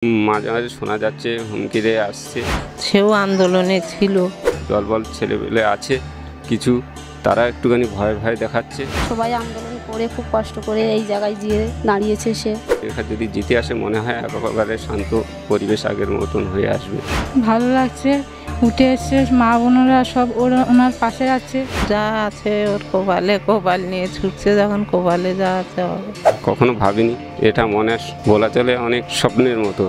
মাঝে মাঝে শোনা যাচ্ছে হুমকি দিয়ে আসছে। সেও আন্দোলনে ছিল। দলবল ছেলেপেলে আছে কিছু, তারা একটুখানি ভয় ভয় দেখাচ্ছে। সবাই আন্দোলন করে খুব কষ্ট করে এই জায়গায় গিয়ে দাঁড়িয়েছে সে। এখানে যদি জিতে আসে মনে হয় একেবারে শান্ত পরিবেশ আগের মতন হয়ে আসবে। ভালো লাগছে, উঠে এসছে, মা বোনেরা সব ওনার পাশে আছে। যা আছে ওর কোপাল নিয়ে ছুটছে, যখন কোপালে যা আছে হবে। কখনো ভাবিনি, এটা মনে বলা চলে অনেক স্বপ্নের মতো।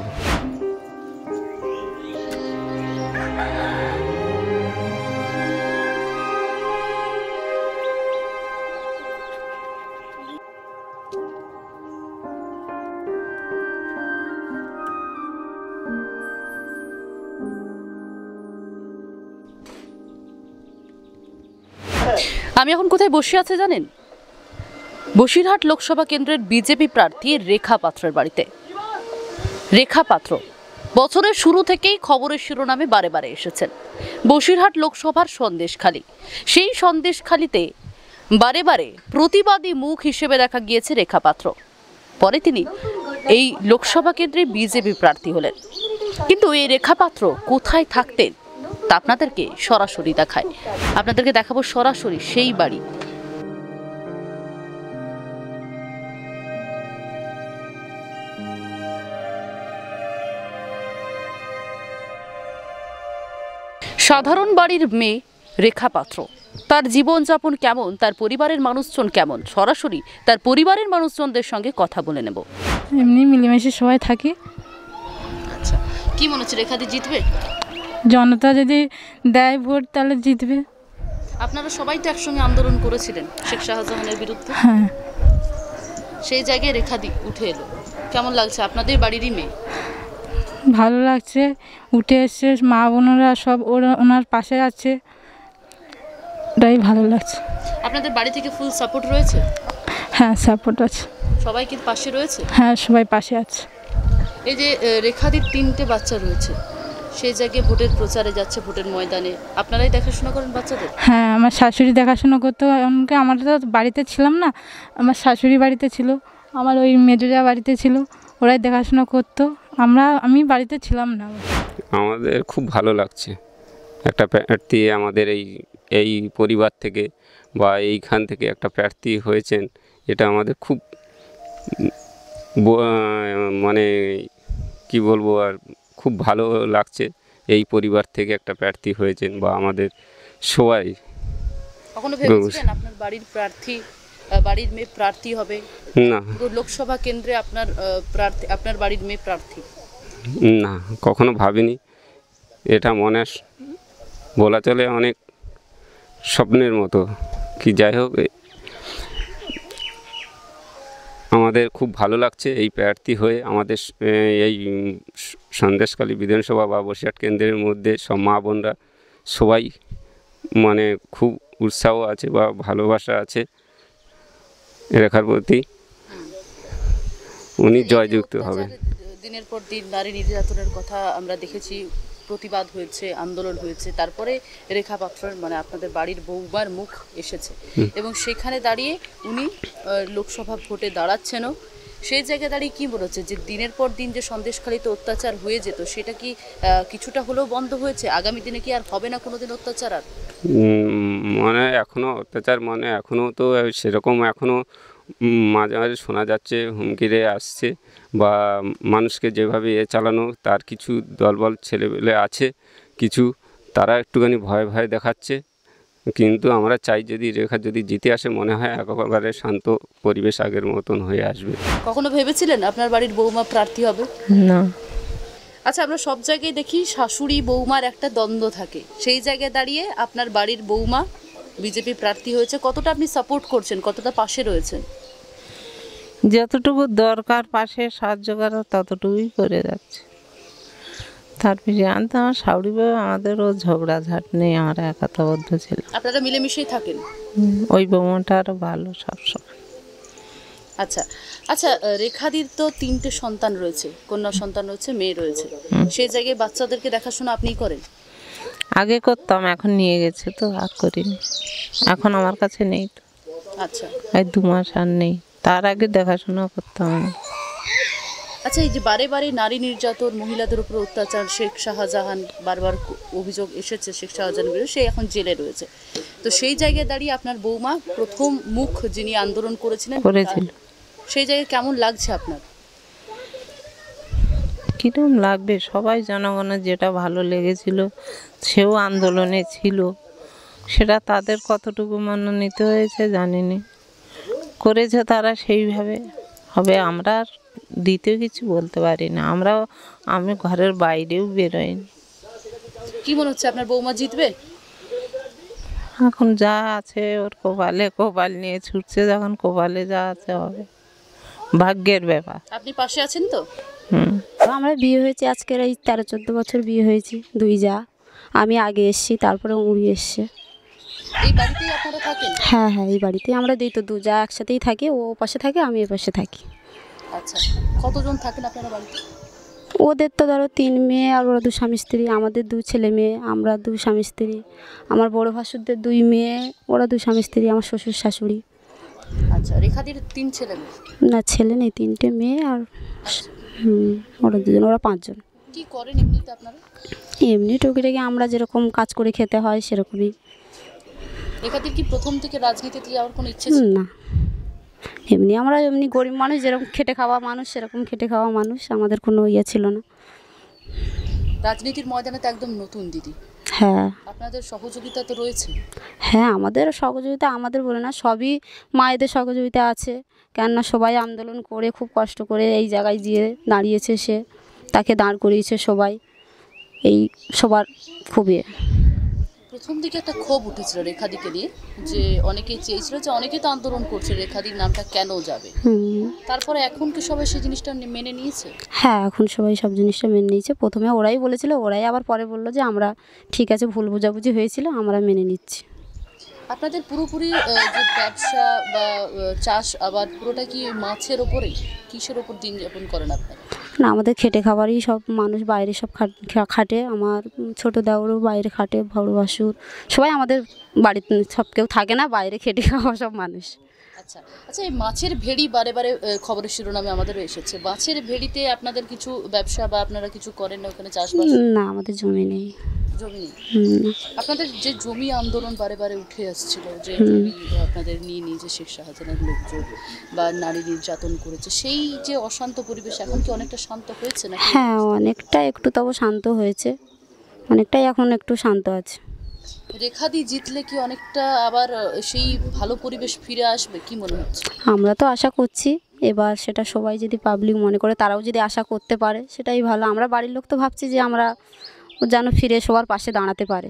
আমি এখন কোথায় বসে আছে জানেন? বসিরহাট লোকসভা কেন্দ্রের বিজেপি প্রার্থী রেখা পাত্রের বাড়িতে। রেখা পাত্র বছরের শুরু থেকেই খবরের শিরোনামে বারে বারে এসেছেন। বসিরহাট লোকসভার সন্দেশখালী, সেই সন্দেশখালীতে বারে বারে প্রতিবাদী মুখ হিসেবে দেখা গিয়েছে রেখা পাত্র। পরে তিনি এই লোকসভা কেন্দ্রে বিজেপি প্রার্থী হলেন। কিন্তু এই রেখা পাত্র কোথায় থাকতেন তা আপনাদেরকে সরাসরি দেখায়। আপনাদেরকে দেখাবো সরাসরি সেই বাড়ি। সাধারণ বাড়ির মেয়ে রেখা পাত্র, তার জীবনযাপন কেমন, তার পরিবারের মানুষজন কেমন, সরাসরি তার পরিবারের মানুষজনদের সঙ্গে কথা বলে নেব। এমনি মিলেমিশে সবাই থাকি। আচ্ছা, কি মনে হচ্ছে রেখাদি জিতবে? জনতা যদি দেয় ভোট তাহলে জিতবে। আপনারা সবাই তো একসঙ্গে আন্দোলন করেছিলেন শেখ শাহজাহানের বিরুদ্ধে। হ্যাঁ, সেই জায়গায় রেখাদি উঠে এলো, কেমন লাগছে? আপনাদের বাড়িরই মেয়ে। ভালো লাগছে, উঠে এসছে, মা বোনেরা সব ওনার পাশে আছে, এটাই ভালো লাগছে। আপনাদের বাড়ি থেকে ফুল সাপোর্ট রয়েছে? হ্যাঁ, সাপোর্ট আছে। সবাই কি পাশে রয়েছে? হ্যাঁ, সবাই পাশে আছে। এই যে রেখাদির 3টে বাচ্চা রয়েছে, সেই জায়গায় ভোটের প্রচারে যাচ্ছে, ভোটের ময়দানে আপনারাই দেখাশোনা করেন বাচ্চাদের? হ্যাঁ, আমার শাশুড়ি দেখাশোনা করতো। এমনকি আমরা তো বাড়িতে ছিলাম না, আমার শাশুড়ি বাড়িতে ছিল, আমার ওই মেজোজা বাড়িতে ছিল, ওরাই দেখাশোনা করতো, আমি বাড়িতে ছিলাম না। আমাদের খুব ভালো লাগছে একটা প্রার্থী আমাদের এই পরিবার থেকে বা এইখান থেকে একটা প্রার্থী হয়েছেন, এটা আমাদের খুব মানে কি বলবো আর, খুব ভালো লাগছে। এই পরিবার থেকে একটা প্রার্থী হয়েছেন বা আমাদের সবাই। কখনো ভেবেছিলেন আপনার বাড়ির প্রার্থী, বাড়ির মেয়ে প্রার্থী হবে? না, লোকসভা কেন্দ্রে আপনার বাড়ির মেয়ে প্রার্থী? না, কখনো ভাবিনি, এটা মনে বলা চলে অনেক স্বপ্নের মতো। কি যাই হোক, আমাদের খুব ভালো লাগছে এই প্রার্থী হয়ে। আমাদের এই সন্দেশখালী বিধানসভা বা বসিরহাট কেন্দ্রের মধ্যে সব মা বোনরা সবাই মানে খুব উৎসাহ আছে বা ভালোবাসা আছে রেখার প্রতি। উনি জয়যুক্ত হবে। দিনের পর দিন নারী নির্যাতনের কথা আমরা দেখেছি, প্রতিবাদ হয়েছে, আন্দোলন হয়েছে, তারপরে রেখা পাত্রের মানে আপনাদের বাড়ির বউবার মুখ এসেছে এবং সেখানে দাঁড়িয়ে উনি লোকসভা ভোটে দাঁড়াচ্ছেনও। সেই জায়গায় দাঁড়িয়ে কী মনে হচ্ছে যে দিনের পর দিন যে সন্দেশখালীতে অত্যাচার হয়ে যেত, সেটা কি কিছুটা হলেও বন্ধ হয়েছে? আগামী দিনে কি আর হবে না কোনোদিন অত্যাচার? আর মানে এখনও অত্যাচার মানে এখনও তো সেরকম এখনও মাঝে মাঝে শোনা যাচ্ছে হুমকি দিয়ে আসছে বা মানুষকে যেভাবে চালানো, তার কিছু দলবল ছেলেপেলে আছে কিছু, তারা একটুখানি ভয় ভয় দেখাচ্ছে। কিন্তু আমরা চাই যদি রেখা যদি জিতে আসে মনে হয় একেবারে শান্ত পরিবেশ আগের মতন হয়ে আসবে। কখনো ভেবেছিলেন আপনার বাড়ির বৌমা প্রার্থী হবে? না। আচ্ছা, আমরা সব জায়গায় দেখি শাশুড়ি বৌমার একটা দ্বন্দ্ব থাকে, সেই জায়গায় দাঁড়িয়ে আপনার বাড়ির বৌমা বিজেপি প্রার্থী হয়েছে, কতটা আপনি সাপোর্ট করছেন, কতটা পাশে রয়েছেন? যতটুকু দরকার পাশে সাহায্য করা ততটুকুই করে যাচ্ছে। তারপরে আনতে আমার শাশুড়ি বউ, আমাদেরও ঝগড়াঝাট নেই, আমরা একাত্মবদ্ধ ছিল। আপনারা মিলেমিশেই থাকেন? ওই বৌমাটা আরও ভালো সবসময়। আচ্ছা আচ্ছা, রেখাদির তো 3টে সন্তান রয়েছে, কন্যা সন্তান রয়েছে, মেয়ে রয়েছে, সেই জায়গায় বাচ্চাদেরকে দেখাশোনা আপনিই করেন? আগে করতাম, এখন নিয়ে গেছে তো আর করিনি, এখন আমার কাছে নেই তো। আচ্ছা, এই 2 মাস আর নেই, তার আগে দেখাশোনা করতাম। আচ্ছা, এই যে বারে বারে নারী নির্যাতন, মহিলাদের উপর অত্যাচার, শেখ শাহজাহান বারবার অভিযোগ এসেছে শেখ শাহজাহানের বিরুদ্ধে, সে এখন জেলে রয়েছে। তো সেই জায়গায় দাঁড়িয়ে আপনার বৌমা প্রথম মুখ যিনি আন্দোলন করেছিলেন, করেছিল। সেই জায়গায় কেমন লাগছে আপনার? কীরকম লাগবে, সবাই জনগণের যেটা ভালো লেগেছিল, সেও আন্দোলনে ছিল, সেটা তাদের কতটুকু মনোনীত হয়েছে জানি না, করেছে তারা সেইভাবে হবে। আমরা আর দ্বিতীয় কিছু বলতে পারি না, আমি ঘরের বাইরেও বেরোইনি। কি মনে হচ্ছে আপনার বৌমা জিতবে? এখন যা আছে ওর কপাল নিয়ে ছুটছে, যখন কপালে যা আছে হবে, ভাগ্যের ব্যাপার। আপনি পাশে আছেন তো? হুম। আমরা বিয়ে হয়েছি আজকের এই 13-14 বছর বিয়ে হয়েছি, দুই যা। আমি আগে এসেছি, তারপরে উনি এসছে। এই বাড়িতেই আপনারা থাকেন? হ্যাঁ হ্যাঁ, এই বাড়িতেই আমরা দুই তো দু যা একসাথেই থাকি, ও পাশে থাকে, আমি এ পাশে থাকি। আচ্ছা, কতজন থাকেন আপনারা বাড়িতে? ওদের তো ধরো 3 মেয়ে আর ওরা 2 স্বামী স্ত্রী, আমাদের 2 ছেলে মেয়ে, আমরা 2 স্বামী স্ত্রী। আমার বড় ভাসুরদের 2 মেয়ে, ওরা 2 স্বামী স্ত্রী, আমার শ্বশুর শাশুড়ি। আচ্ছা, রেখাদির 3 ছেলে মেয়ে? না, ছেলে নেই, 3টে মেয়ে আর ওরা 2জন, ওরা 5 জন। কি করেন এমনিতে আপনারা? এমনি টুকিটাকি আমরা যেরকম কাজ করে খেতে হয় সেরকমই। রেখাদির কি প্রথম থেকে রাজনীতিতে যাওয়ার কোনো ইচ্ছে ছিল? না, আমরা এমনি গরিব মানুষ, যেরকম খেটে খাওয়া মানুষ সেরকম খেটে খাওয়া মানুষ, আমাদের কোনো ইয়ে ছিল না। রাজনীতির ময়দানে তো একদম নতুন দিদি, হ্যাঁ আপনাদের সহযোগিতা তো রয়েছে। হ্যাঁ, আমাদের সহযোগিতা, আমাদের বলে না, সবই মায়েদের সহযোগিতা আছে। কেননা সবাই আন্দোলন করে খুব কষ্ট করে এই জায়গায় গিয়ে দাঁড়িয়েছে, সে তাকে দাঁড় করিয়েছে সবাই, এই সবার খুবই। প্রথম দিকে একটা ক্ষোভ উঠেছিল রেখাদিকে নিয়ে, যে অনেকেই চেয়েছিল যে অনেকে তো আন্দোলন করছে, রেখাদির নামটা কেন যাবে। তারপরে এখন কি সবাই সেই জিনিসটা মেনে নিয়েছে? হ্যাঁ, এখন সবাই সব জিনিসটা মেনে নিয়েছে। প্রথমে ওরাই বলেছিল, ওরাই আবার পরে বললো যে আমরা ঠিক আছে, ভুল বোঝাবুঝি হয়েছিল, আমরা মেনে নিচ্ছি। আপনাদের পুরোপুরি যে ব্যবসা বা চাষ আবাদ পুরোটা কি মাছের ওপরেই? কিসের ওপর দিন যাপন করেন আপনারা? না, আমাদের খেটে খাবারই সব, মানুষ বাইরে সব খাটে। আমার ছোটো দেওরও বাইরে খাটে, বড় ভাসুর সবাই আমাদের বাড়িতে, সব কেউ থাকে না, বাইরে খেটে খাওয়া সব মানুষ। আচ্ছা আচ্ছা, এই মাছের ভেড়ি বারে বারে খবরের শিরোনামে আমাদেরও এসেছে। মাছের ভেড়িতে আপনাদের কিছু ব্যবসা বা আপনারা কিছু করেন না ওখানে, চাষবাস? না, আমাদের জমি নেই। জমি নেই? আপনাদের যে জমি আন্দোলন বারে বারে উঠে আসছিল, যে জমি আপনাদের নিয়ে নিয়েছে শেখ শাহজাহানের লোকজন বা নারী নির্যাতন করেছে, সেই যে অশান্ত পরিবেশ এখন কি অনেকটা শান্ত হয়েছে না? হ্যাঁ, অনেকটা একটু তবু শান্ত হয়েছে, অনেকটাই এখন একটু শান্ত আছে। রেখাদি জিতলে কি অনেকটা আবার সেই ভালো পরিবেশ ফিরে আসবে, কি মনে হচ্ছে? আমরা তো আশা করছি, এবার সেটা সবাই যদি পাবলিক মনে করে, তারাও যদি আশা করতে পারে সেটাই ভালো। আমরা বাড়ির লোক তো ভাবছি যে আমরা যেন ফিরে সবার পাশে দাঁড়াতে পারে।